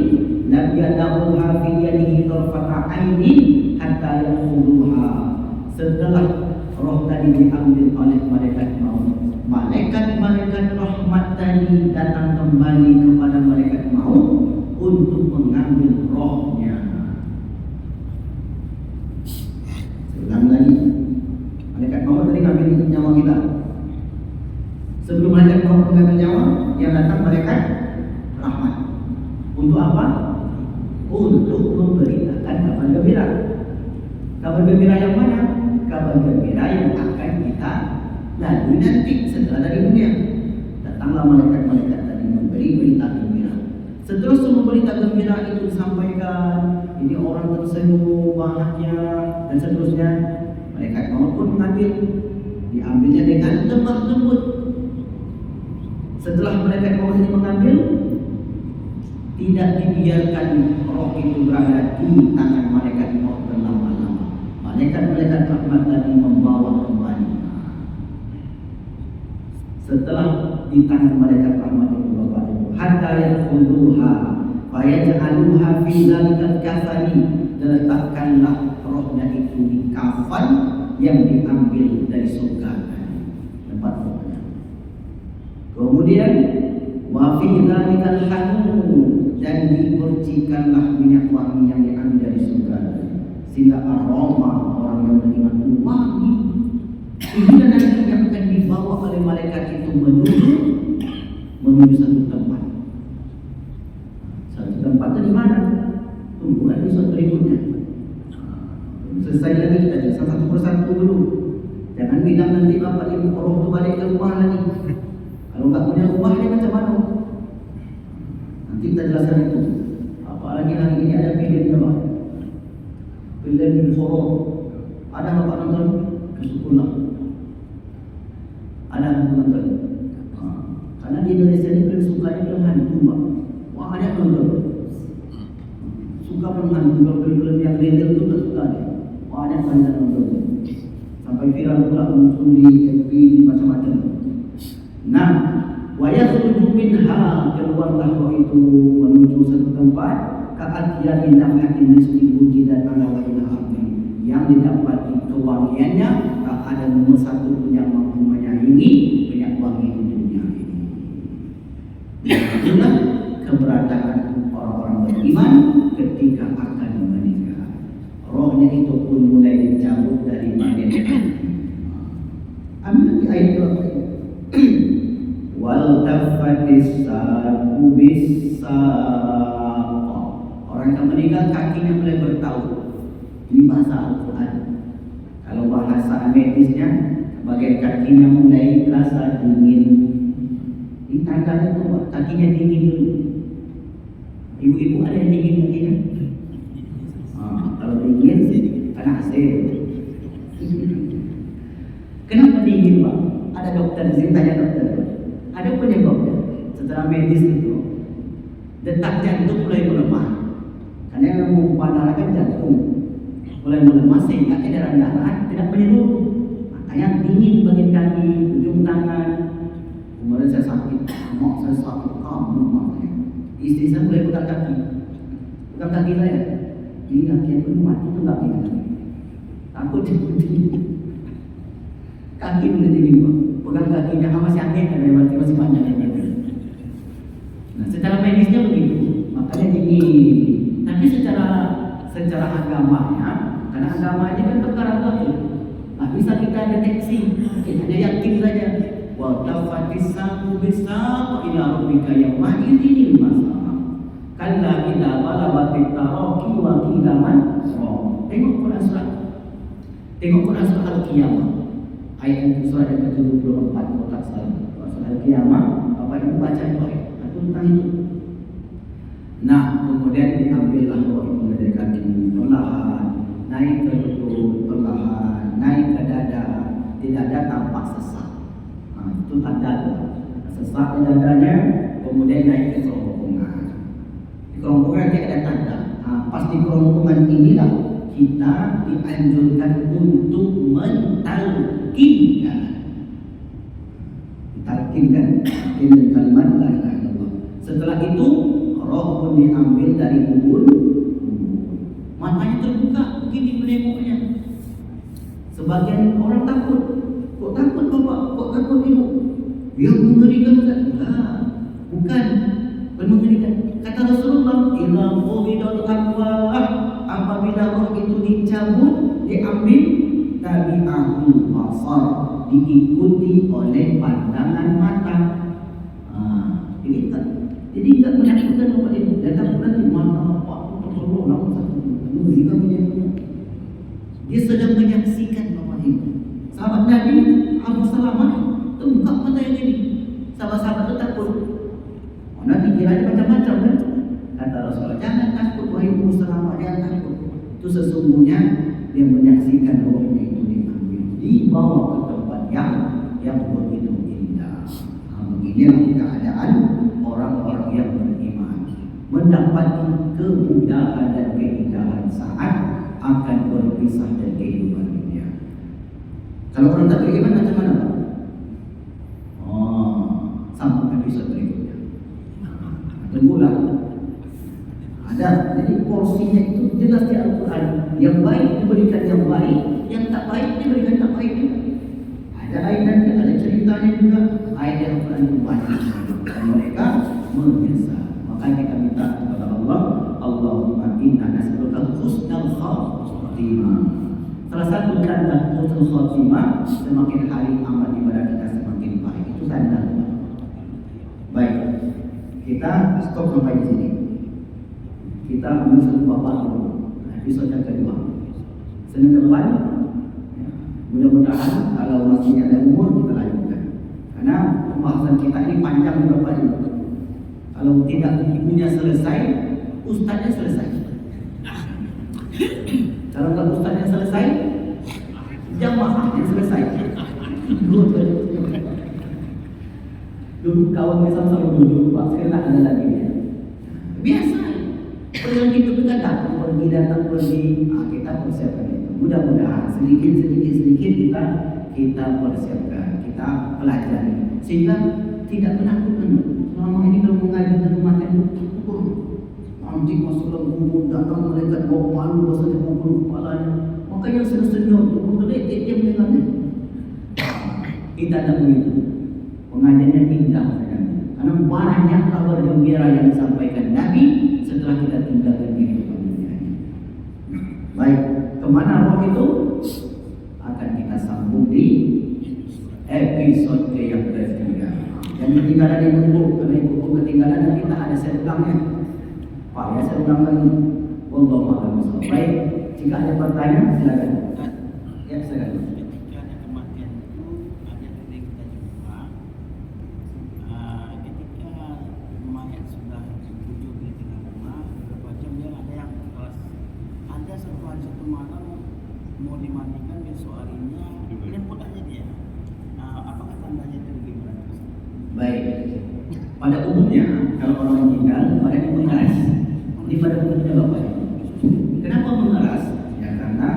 lam yadahuha fi yadihi tarfata ainin hatta yakhuduha. Setelah roh tadi diambil oleh malaikat maut, malaikat-malaikat rahmat tadi datang kembali kepada malaikat maut untuk mengambil rohnya. Ulang lagi, malaikat maut tadi ngambil nyawa kita. Sebelum malaikat maut mengambil nyawa, yang datang malaikat rahmat. Untuk apa? Untuk memberitakan kabar gembira. Kabar gembira yang mana? Kabar gembira yang akan kita lalui nanti setelah dari dunia. Datanglah malaikat-malaikat tadi memberi berita gembira. Setelah semua berita gembira itu disampaikan, ini orang tersenyum, bahagia dan seterusnya, malaikat maut pun mengambil, diambilnya dengan lemah lembut. Setelah malaikat maut ini mengambil, tidak dibiarkan roh itu berada di tangan malaikat maut berlama-lama. Malaikat-malaikat rahmat tadi membawa kembali. Setelah di tangan malaikat rahmat itu Bapak Ibu, hatta yakhuduha fayaj'aluha fi dzalikal kafani, diletakkanlah rohnya itu di kafan yang diambil dari surga tempat rohnya. Kemudian wa fi dzalikal hanun, dan dipercikanlah minyak wangi yang diambil dari surga, sehingga aroma orang yang beriman itu wangi. Inilah nanti yang akan dibawa oleh malaikat itu menuju satu tempat. Satu tempat di mana? Tunggu episode berikutnya. Selesai lagi kita jelasan satu persatu dulu. Jangan bilang nanti Bapak Ibu orang itu balik ke rumah lagi. Kalau tak punya rumah dia macam mana? Nanti kita jelaskan itu. Apalagi hari ini ada filmnya Pak. Film horor. Ada Bapak nonton? Kesyukurlah. Ada nonton. Karena di Indonesia ini film sukanya film hantu Pak. Wah ada nonton. Suka film hantu, film yang real itu tak suka dia. Wah ada banyak nonton. Sampai viral pula muncul di FB macam-macam. Nah, wa yakhruju minha, keluarlah roh itu menuju satu tempat, ka'atiyani nafhatin miskin wujidat ala wajhil ardi, yang didapati kewangiannya tak ada nomor satu pun yang mampu menyaingi minyak wangi di dunia ini. Itulah keberadaan orang-orang beriman ketika akan meninggal. Rohnya itu pun mulai dicabut dari badan. Ambil lagi ayat 2. Wal tafatis saaqu bis-saaq. Orang yang meninggal kakinya mulai bertaut. Ini bahasa Al-Quran. Kalau bahasa medisnya, bagian kakinya mulai terasa dingin. Ini tandanya tuh kakinya dingin dulu. Ibu-ibu ada yang dingin kakinya? Kalau dingin kena AC. Kenapa dingin Pak? Ada dokter di sini, tanya dokter. Ada penyebabnya. Setelah medis itu, detak jantung mulai melemah. Karena yang mempadarakan jantung mulai melemah sehingga edaran darah tidak menyeluruh. Makanya dingin bagian kaki, ujung tangan. Kemudian saya sakit, mak saya sakit, kamu makanya. Istri saya mulai pegang kaki saya. Ini kaki yang belum mati itu nggak bisa. Takut Kaki boleh digigit, pegang kakinya masih aneh, ada masih panjang. Nah, secara medisnya begitu, makanya ini. Tapi secara agamanya, karena agama ini kan perkara gaib, nah bisa kita deteksi, hanya yakin saja. Wa tafatis samu bisaq ila rabbika yawma idzin masaq. Kalla idza balagatit taraqi wa qila man. Tengok Quran surat Al-Qiyamah. Ayat surat yang ke-74 kalau tak salah. Surat Al-Qiyamah, Bapak Ibu baca itu ayat. Tentang itu. Nah, kemudian diambillah roh itu dari kaki perlahan naik ke lutut, perlahan naik ke dada. Di dada tampak sesak. Nah, itu tanda sesak di dadanya, kemudian naik ke kerongkongan. Di kerongkongan dia ada tanda. Nah, pas di kerongkongan inilah kita dianjurkan untuk mentalkinkan dengan kalimat la ilaha illallah. Setelah itu roh pun diambil dari kubur, matanya terbuka begini menengoknya. Sebagian orang takut. Kok takut bapak? Kok takut ibu? Yang mengerikan Ustaz? Bukan mengerikan. Kata Rasulullah, "Idza qubidal arwah," apabila roh itu dicabut, diambil, tabi'ahul basar, diikuti oleh pandangan mata. Ini kan, jadi tidak menakutkan bapak ibu. Dan takut nanti mata apa tertolong satu. Dia sedang menyaksikan bapak ibu. Sahabat Nabi Abu Salamah terbuka mata yang ini. Sahabat-sahabat itu takut. Nanti kiranya macam-macam kan? Kata Rasulullah, jangan takut wahai Abu Salamah, jangan takut. Itu sesungguhnya dia menyaksikan rohnya itu diambil, dibawa ke tempat yang begitu indah. Beginilah keadaan orang-orang yang beriman, mendapati kemudahan dan keindahan saat akan berpisah dari kehidupan dunia. Kalau orang tak beriman macam mana Pak? Sambung episode berikutnya. Tunggulah. Ada, jadi porsinya itu jelas di Al-Quran. Yang baik diberikan yang baik, yang tak baik diberikan tak baik juga. Ada ayat nanti, ada ceritanya juga. Ayat yang Al-Quran itu banyak. Dan mereka menyesal. Makanya kita minta kepada Allah, Allahumma inna nas'aluka husnal khatimah. Salah satu tanda husnul khatimah, semakin hari amal ibadah kita semakin baik. Itu tanda. Baik, kita stop sampai di sini. Kita ambil satu babak dulu. Episode yang kedua. Senin depan, mudah-mudahan kalau masih ada umur kita lanjutkan. Karena pembahasan kita ini panjang berapa ini. Kalau tidak ibunya selesai, ustaznya selesai. Kalau tak ustaznya selesai, jamaahnya selesai. Dulu kawan sama-sama dulu, Pak. Sekarang ada lagi. Biasa. Yang hidup itu kan datang pergi. Kita persiapkan itu. Mudah-mudahan sedikit kita persiapkan, kita pelajari sehingga tidak menakutkan. Selama ini kalau mengaji dan kematian itu nanti masuk dalam kubur, datang mereka bawa palu basah pukul kepalanya. Maka yang senior itu menggeletik dia mendengarnya. Kita tak begitu. Pengajiannya indah karena banyak kabar gembira yang disampaikan Nabi setelah kita tinggalkan kehidupan dunia ini. Baik, kemana roh itu akan kita sambung di episode yang ketiga. Yang ketinggalan ibu, karena ibu ketinggalan dan kita ada saya ulangnya. Pak ya, saya ulang lagi. Wallahu a'lam bishawab. Baik, jika ada pertanyaan silakan. Ya, silakan. Mau dimandikan besok harinya jemput aja dia. Apakah tandanya itu bagaimana? Baik. Pada umumnya kalau orang meninggal pada mengeras. Ini pada umumnya Bapak. Kenapa mengeras? Ya karena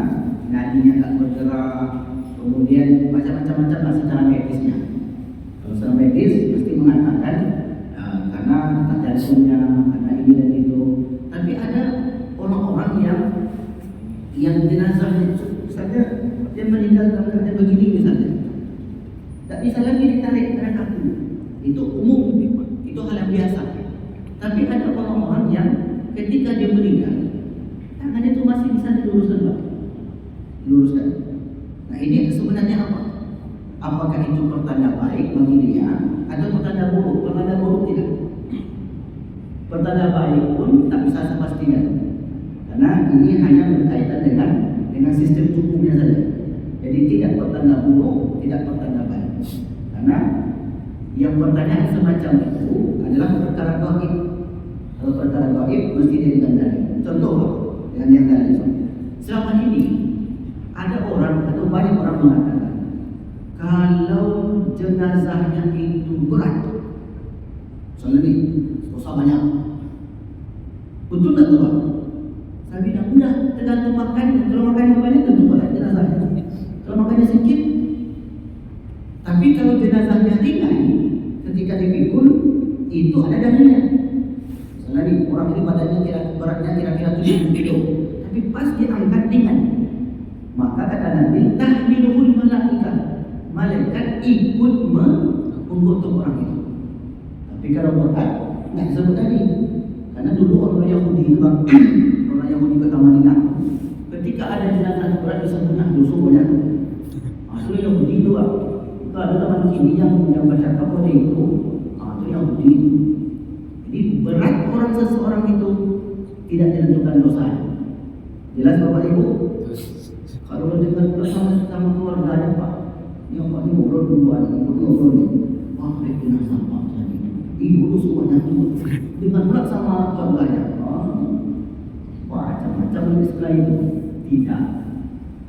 nadinya tak bergerak, kemudian macam-macam secara medisnya. Kalau secara medis pasti mengatakan karena tak jantungnya, karena ini dan itu. Tapi ada orang-orang yang jenazahnya saja dia meninggal dalam keadaan begini misalnya, Itu umum, itu hal yang biasa. Tapi ada orang-orang yang ketika dia meninggal, tangannya itu masih bisa diluruskan, Pak. Diluruskan. Nah ini sebenarnya apa? Apakah itu pertanda baik bagi dia atau pertanda buruk? Pertanda buruk tidak. Pertanda baik pun tak bisa saya pastikan, karena ini hanya berkaitan dengan sistem tubuhnya saja. Jadi tidak pertanda buruk, tidak pertanda baik. Karena yang pertanyaan semacam itu adalah perkara gaib. Kalau perkara gaib mesti dia ditandai. Contoh dengan yang tadi. Selama ini ada orang atau banyak orang mengatakan kalau jenazahnya itu berat, soalnya nih dosa banyak, betul tak tuan? Saya bilang udah tergantung makannya. Kalau makannya banyak tentu berat jenazahnya. Kalau makannya sedikit, tapi kalau jenazahnya ringan, ketika dipikul itu ada dalilnya. Misalnya nih orang ini badannya beratnya kira-kira 70 kilo, tapi pas diangkat ringan, maka kata Nabi tahmiluhul malaikat, malaikat ikut mengangkut orang itu. Tapi kalau berat nggak disebut tadi, karena dulu orang Yahudi itu kan, orang Yahudi ke Madinah, ketika ada jenazah berat disebutnya dosa banyak. Asli Yahudi itu kan, itu ada teman kini yang bercakap pada itu, itu Yahudi. Jadi berat orang seseorang itu tidak ditentukan dosa. Jelas Bapak Ibu? Kalau dengan sama keluarganya Pak, yang Pak ini ngobrol duluan, ibu ngobrol nih, Pak jenazah Pak tadi, ibu itu semuanya tuh, dengan pula sama keluarganya, macam-macam di sebelah itu tidak.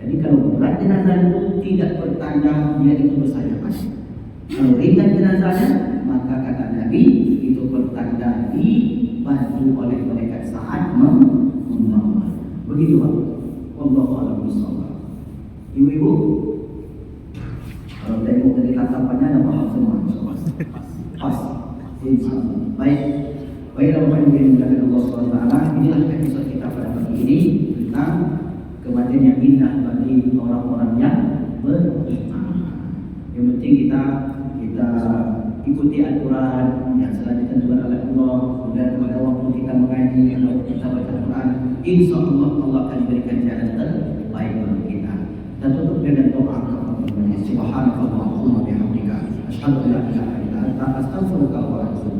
Jadi kalau berat jenazah itu tidak bertanda dia itu dosanya pasti. Kalau ringan jenazahnya, maka kata Nabi itu bertanda dibantu oleh malaikat saat membawa. Begitu Pak. Wallahu a'lam bishawab. Ibu-ibu, kalau tengok dari tatapannya ada paham semua. Pas. Insyaallah. Baiklah Bapak Ibu yang dimuliakan Allah SWT. Inilah episode kita pada pagi ini tentang kematian yang indah bagi orang-orang yang beriman. Yang penting kita ikuti aturan yang telah ditentukan oleh Allah, dan pada waktu kita mengaji atau kita baca Quran, insya Allah Allah akan berikan jalan terbaik bagi kita. Dan tutup dengan doa kepada Allah. Subhanakallahumma wa bihamdika, asyhadu an la ilaha illa anta, astaghfiruka wa atubu